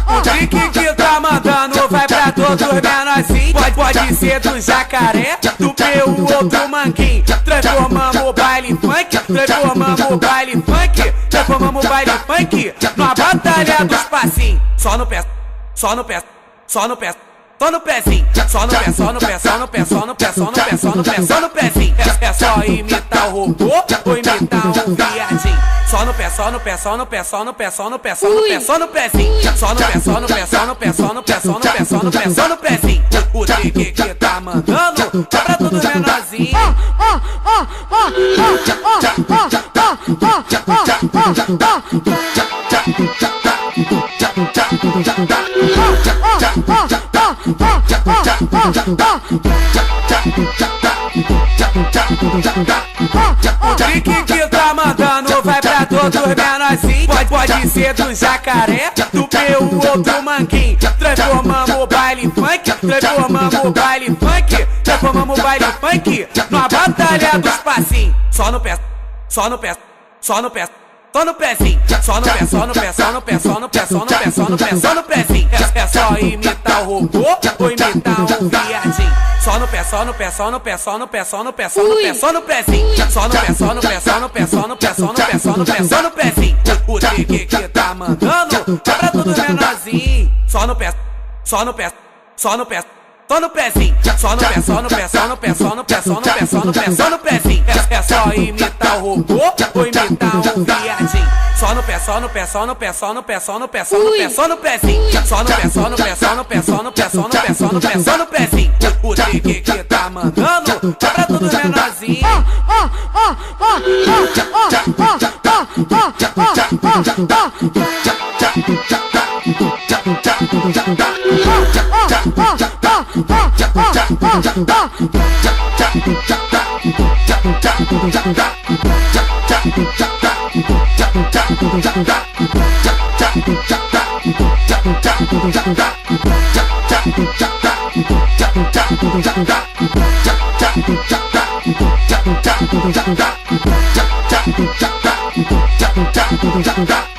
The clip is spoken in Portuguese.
O drink que tá mandando vai pra todos menorzinhos. Pode ser do Jacaré, do Peu ou do Manguinho. Transformamos o baile funk, transformamos o baile funk, transformamos o baile funk numa batalha dos passinhos. Só no pé, só no pé, só no pé. Só no pezinho, só no pé, só no pé, só no pé, só no pé, só no pé, só no pé, só no pezinho. É só imitar o robô ou imitar o viadinho. Só no pé, só no pé, só no pé, só no pé, só no pé, só no pé, só no pezinho. Só no pé, só no pé, só no pé, só no pé, só no pé, só no pé, só no pezinho. O drink que tá mandando é pra todo menorzinho. O drink que tá mandando vai pra todos menorzinhos. Pode ser do Jacaré, do Peu ou do Manguinho. Transformamos o baile funk, transformamos o baile funk, transformamos o baile funk numa batalha dos passinhos. Só no pé, só no pé, só no pé. Só no pezinho, só no pé, só no pé, só no pé, só no pé, só no pé, só no pé, só no pezinho. É só imitar o robô ou imitar o viadinho. Só no pé, só no pé, só no pé, só no pé, só no pé, só no pé, só no pezinho. Só no pé, só no pé, só no pé, só no pé, só no pé, só no pé, só no pezinho. O drink que tá mandando é pra todo menorzinho. Só no pé, só no pé, só no pé. Só no pezinho, só no pé, só no pé, só no pé, só no pé, só no pé, só no pé, só no pezinho. É só imitar o robô ou imitar o viadinho. Só no pé, só no pé, só no pé, só no pé, só no pé, só no pé, só no pezinho. Só no pé, só no pé, só no pé, só no pé, só no pé, só no pé, só no pezinho. O drink que tá mandando é pra todo menorzinho. Thank you.